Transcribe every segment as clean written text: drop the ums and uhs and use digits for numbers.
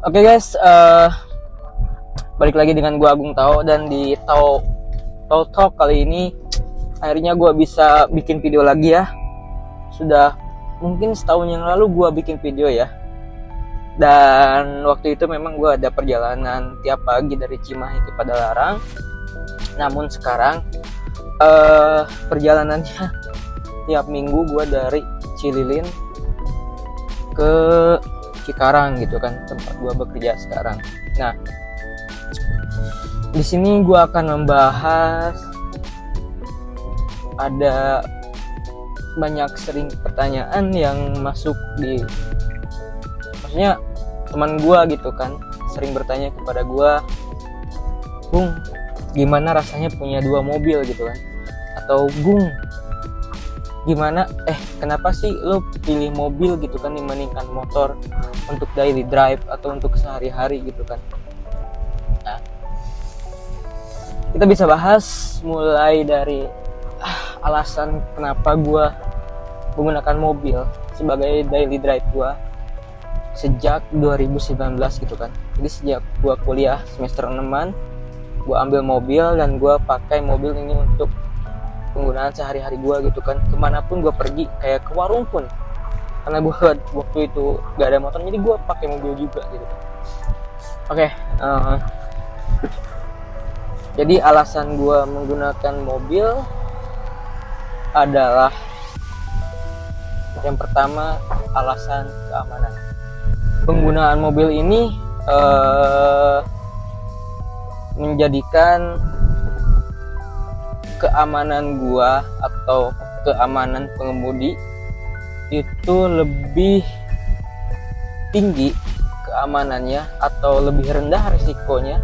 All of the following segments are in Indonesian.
Oke guys, balik lagi dengan gua Agung Tao, dan di Tao Talk kali ini akhirnya gua bisa bikin video lagi ya. Sudah mungkin setahun yang lalu gua bikin video ya. Dan waktu itu memang gua ada perjalanan tiap pagi dari Cimahi ke Padalarang. Namun sekarang perjalanannya tiap minggu gua dari Cililin ke Cikarang gitu kan, tempat gua bekerja sekarang. Nah, di sini gua akan membahas, ada banyak sering pertanyaan yang masuk di, maksudnya teman gua gitu kan, sering bertanya kepada gua, "Gung, gimana rasanya punya 2 mobil?" gitu kan. Atau, "Gung, gimana kenapa sih lo pilih mobil gitu kan dibandingkan motor untuk daily drive atau untuk sehari-hari gitu kan." Nah, kita bisa bahas mulai dari alasan kenapa gue menggunakan mobil sebagai daily drive gue sejak 2019 gitu kan. Jadi sejak gue kuliah semester 6-an, gue ambil mobil dan gue pakai mobil ini untuk penggunaan sehari-hari gue gitu kan. Kemanapun gue pergi, kayak ke warung pun, karena gue waktu itu gak ada motor, jadi gue pakai mobil juga gitu. Oke, jadi alasan gue menggunakan mobil adalah, yang pertama, alasan keamanan. Penggunaan mobil ini menjadikan keamanan gua atau keamanan pengemudi itu lebih tinggi keamanannya atau lebih rendah risikonya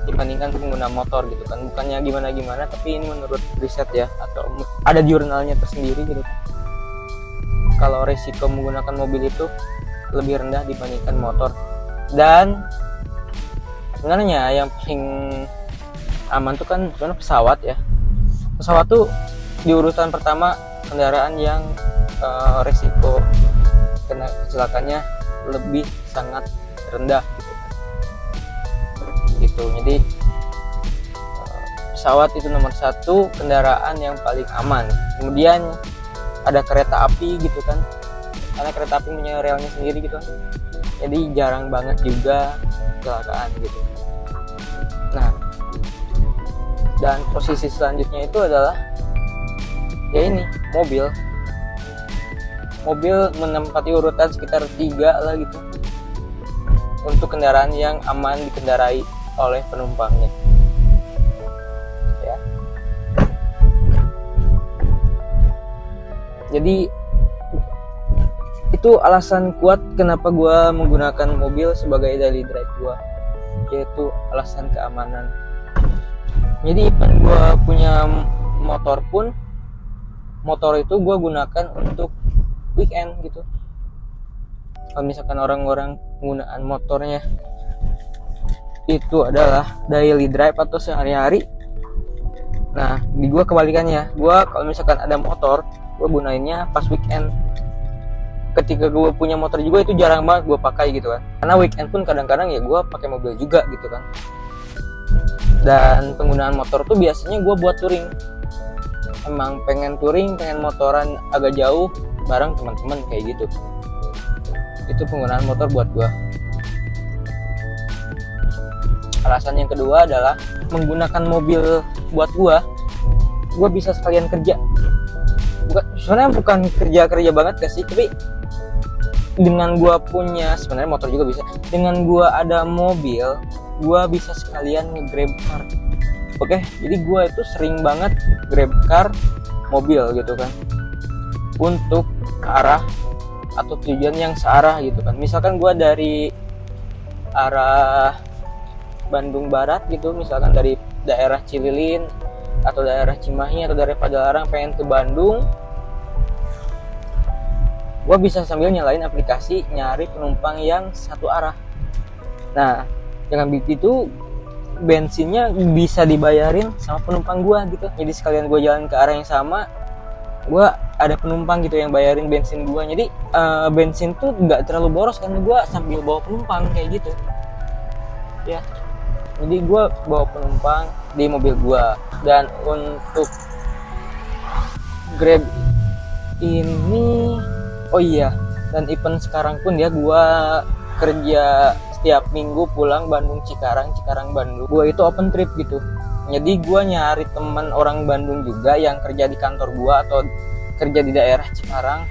dibandingkan pengguna motor gitu kan. Bukannya gimana-gimana, tapi ini menurut riset ya, atau ada jurnalnya tersendiri gitu. Kalau risiko menggunakan mobil itu lebih rendah dibandingkan motor. Dan sebenarnya yang paling aman tuh kan sebenarnya pesawat ya. Pesawat tuh di urutan pertama kendaraan yang resiko kena kecelakaannya lebih sangat rendah gitu. Jadi pesawat itu nomor 1 kendaraan yang paling aman. Kemudian ada kereta api gitu kan, karena kereta api punya relnya sendiri gitu kan, jadi jarang banget juga kecelakaan gitu. Nah, dan posisi selanjutnya itu adalah ya ini, mobil menempati urutan sekitar 3 lah gitu untuk kendaraan yang aman dikendarai oleh penumpangnya ya. Jadi itu alasan kuat kenapa gue menggunakan mobil sebagai daily drive gue, yaitu alasan keamanan. Jadi even gue punya motor pun, motor itu gue gunakan untuk weekend gitu. Kalau misalkan orang-orang penggunaan motornya itu adalah daily drive atau sehari-hari, nah di gue kebalikannya. Gue kalau misalkan ada motor, gue gunainnya pas weekend. Ketika gue punya motor juga itu jarang banget gue pakai gitu kan, karena weekend pun kadang-kadang ya gue pakai mobil juga gitu kan. Dan penggunaan motor tuh biasanya gue buat touring. Emang pengen touring, pengen motoran agak jauh bareng teman-teman kayak gitu. Itu penggunaan motor buat gue. Alasan yang kedua adalah menggunakan mobil buat gue bisa sekalian kerja. Sebenarnya bukan kerja banget gak sih, tapi dengan gue punya, sebenarnya motor juga bisa. Dengan gue ada mobil, gue bisa sekalian nge-grab car. Oke, jadi gue itu sering banget grab car mobil gitu kan, untuk arah atau tujuan yang searah gitu kan. Misalkan gue dari arah Bandung Barat gitu, misalkan dari daerah Cililin atau daerah Cimahi atau dari Padalarang pengen ke Bandung, gue bisa sambil nyalain aplikasi nyari penumpang yang satu arah. Nah, dengan begitu bensinnya bisa dibayarin sama penumpang gue gitu. Jadi sekalian gue jalan ke arah yang sama, gue ada penumpang gitu yang bayarin bensin gue. Jadi bensin tuh nggak terlalu boros karena gue sambil bawa penumpang kayak gitu. ya. Jadi gue bawa penumpang di mobil gue. Dan untuk Grab ini, oh iya, dan event sekarang pun ya, gue kerja setiap minggu pulang Bandung Cikarang Bandung. Gue itu open trip gitu. Jadi gue nyari teman orang Bandung juga yang kerja di kantor gue atau kerja di daerah Cikarang.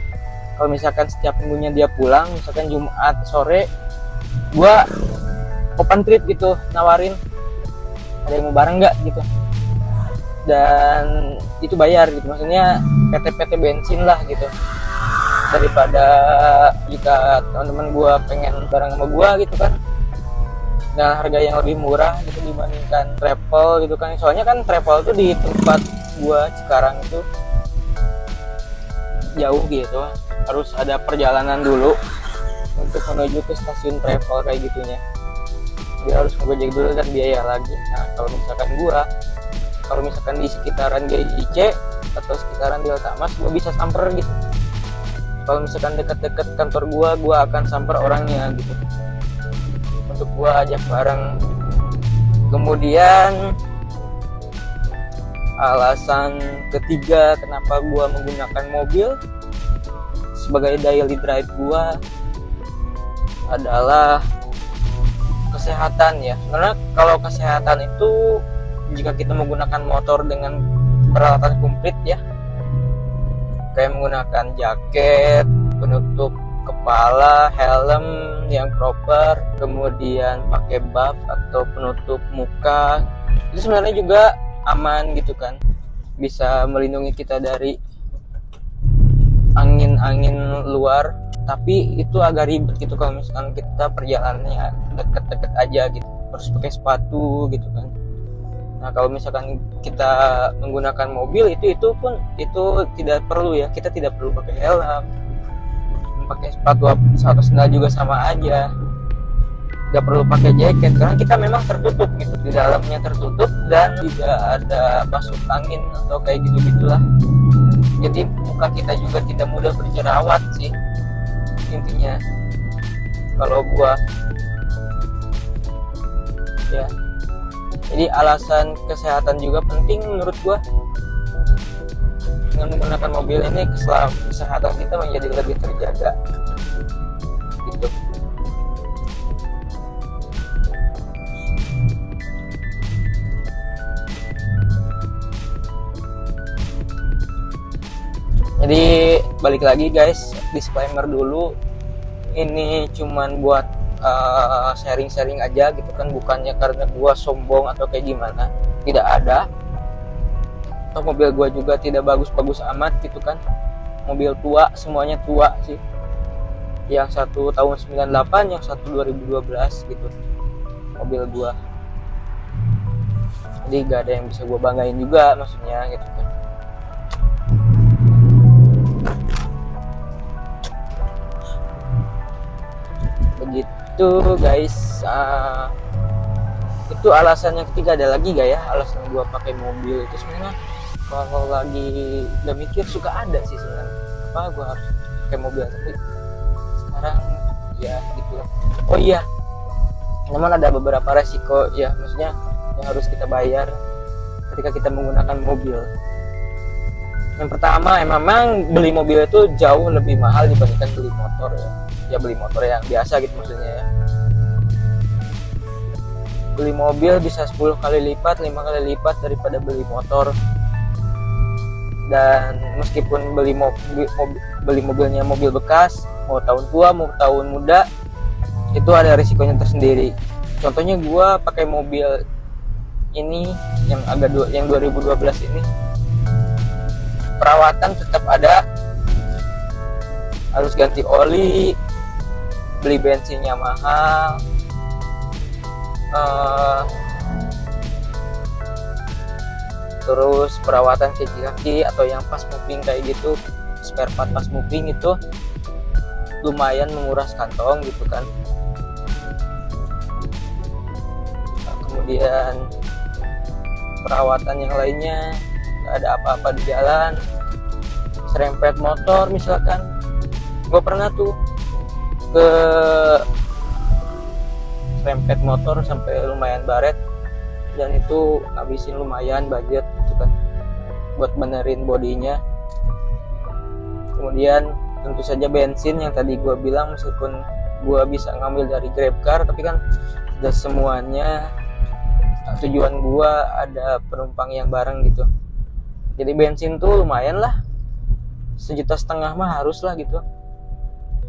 Kalau misalkan setiap minggunya dia pulang, misalkan Jumat sore, gue open trip gitu, nawarin ada yang mau bareng nggak gitu. Dan itu bayar gitu, maksudnya PT bensin lah gitu. Daripada jika teman-teman gue pengen bareng sama gue gitu kan, dengan harga yang lebih murah gitu dibandingkan travel gitu kan. Soalnya kan travel tuh di tempat gue Cikarang itu jauh gitu, harus ada perjalanan dulu untuk menuju ke stasiun travel kayak gitunya. Dia harus ngegojek dulu dan biaya lagi. Nah kalau misalkan di sekitaran GIC atau sekitaran Delta Mas, gue bisa samper gitu. Kalau misalkan dekat-dekat kantor gue akan samper orangnya gitu, untuk gue ajak bareng. Kemudian alasan ketiga kenapa gue menggunakan mobil sebagai daily drive gue adalah kesehatan ya. Karena kalau kesehatan itu, jika kita menggunakan motor dengan peralatan komplit ya, kayak menggunakan jaket, penutup kepala, helm yang proper, kemudian pakai buff atau penutup muka, itu sebenarnya juga aman gitu kan, bisa melindungi kita dari angin luar. Tapi itu agak ribet gitu kalau misalkan kita perjalanannya deket-deket aja gitu, harus pakai sepatu gitu kan. Nah kalau misalkan kita menggunakan mobil itu pun tidak perlu ya, kita tidak perlu pakai helm, pakai sepatu sandal juga sama aja, nggak perlu pakai jaket karena kita memang tertutup gitu, di dalamnya tertutup dan juga ada masuk angin atau kayak gitu-gitulah. Jadi muka kita juga tidak mudah berjerawat sih intinya kalau gua ya. Jadi alasan kesehatan juga penting menurut gua. Dengan menggunakan mobil ini kesehatan kita menjadi lebih terjaga gitu. Jadi balik lagi guys, disclaimer dulu, ini cuman buat sharing-sharing aja gitu kan, bukannya karena gua sombong atau kayak gimana, tidak ada. Atau mobil gua juga tidak bagus-bagus amat gitu kan, mobil tua, semuanya tua sih, yang satu tahun 98, yang satu 2012 gitu mobil gua. Jadi gak ada yang bisa gua banggain juga maksudnya gitu kan. Begitu guys. Itu alasan yang ketiga. Ada lagi gak ya alasan gua pakai mobil itu? Sebenarnya kalau lagi udah mikir suka ada sih sebenarnya, apa gua harus pakai mobil, tapi sekarang ya gitu lah. Oh iya, namun ada beberapa resiko ya, maksudnya yang harus kita bayar ketika kita menggunakan mobil. Yang pertama, memang beli mobil itu jauh lebih mahal dibandingkan beli motor ya. Ya beli motor yang biasa gitu maksudnya ya. Beli mobil bisa 10 kali lipat, 5 kali lipat daripada beli motor. Dan meskipun beli mobilnya mobil bekas, mau tahun tua mau tahun muda, itu ada risikonya tersendiri. Contohnya gue pakai mobil ini yang 2012 ini, perawatan tetap ada, harus ganti oli, beli bensinnya mahal, terus perawatan kaki atau yang pas moving kayak gitu, spare part pas moving itu lumayan menguras kantong gitu kan. Nah, kemudian perawatan yang lainnya, gak ada apa-apa di jalan, serempet motor misalkan. Gue pernah tuh ke rempet motor sampai lumayan baret, dan itu ngabisin lumayan budget gitu kan buat benerin bodinya. Kemudian tentu saja bensin yang tadi gue bilang, meskipun gue bisa ngambil dari GrabCar, tapi kan tidak semuanya tujuan gue ada penumpang yang bareng gitu. Jadi bensin tuh lumayan lah, 1,5 juta mah harus lah gitu.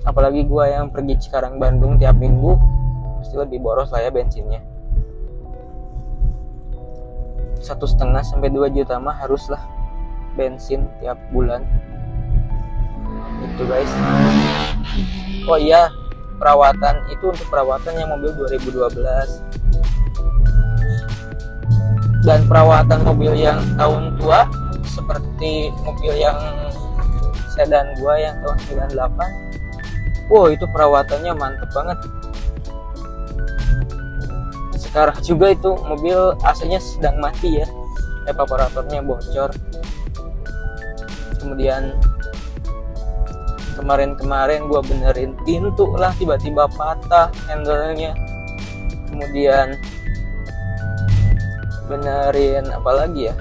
Apalagi gue yang pergi Cikarang Bandung tiap minggu, pasti lebih boros lah ya bensinnya. 1,5 sampai 2 juta mah harus lah bensin tiap bulan. Itu guys. Oh iya, perawatan itu untuk perawatannya mobil 2012. Dan perawatan mobil yang tahun tua seperti mobil yang sedan gua yang tahun 98. Wow, itu perawatannya mantep banget. Sekarang juga itu mobil AC-nya sedang mati ya, evaporatornya bocor. Kemudian kemarin gue benerin pintu lah, tiba-tiba patah handle-nya. Kemudian benerin apa lagi ya,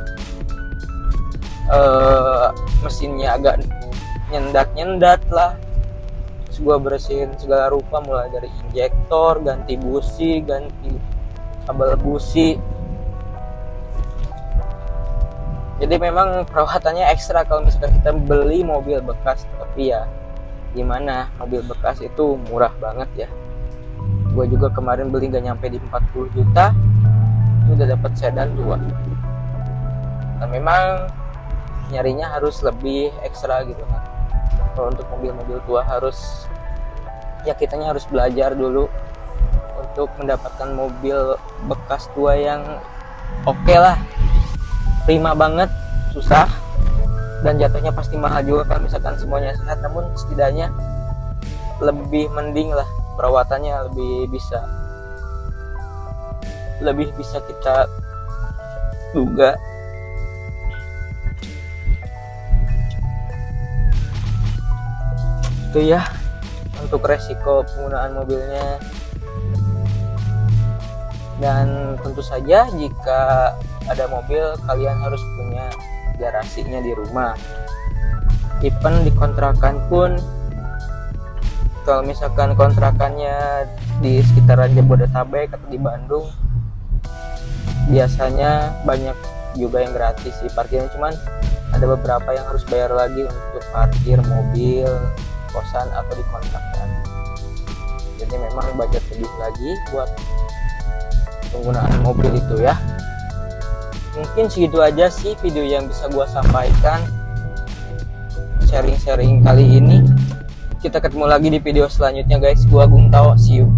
mesinnya agak nyendat lah. Terus gue bersihin segala rupa, mulai dari injektor, ganti busi, ganti kabel busi. Jadi memang perawatannya ekstra kalau misalkan kita beli mobil bekas. Tapi ya gimana, mobil bekas itu murah banget ya. Gue juga kemarin beli gak nyampe di 40 juta, udah dapat sedan tua. Nah memang nyarinya harus lebih ekstra gitu kan. Kalau untuk mobil-mobil tua harus, ya kitanya harus belajar dulu untuk mendapatkan mobil bekas tua yang oke lah, prima banget. Susah dan jatuhnya pasti mahal juga kalau misalkan semuanya sehat, namun setidaknya lebih mending lah, perawatannya lebih bisa kita duga. Itu ya untuk resiko penggunaan mobilnya. Dan tentu saja jika ada mobil, kalian harus punya garasinya di rumah. Even di kontrakan pun, kalau misalkan kontrakannya di sekitaran Jabodetabek atau di Bandung, biasanya banyak juga yang gratis sih parkirnya. Cuman ada beberapa yang harus bayar lagi untuk parkir mobil kosan atau di kontrakan. Jadi memang budget lebih lagi buat penggunaan mobil itu ya. Mungkin segitu aja sih video yang bisa gua sampaikan, sharing-sharing kali ini. Kita ketemu lagi di video selanjutnya guys. Gua Agung Tao, see you.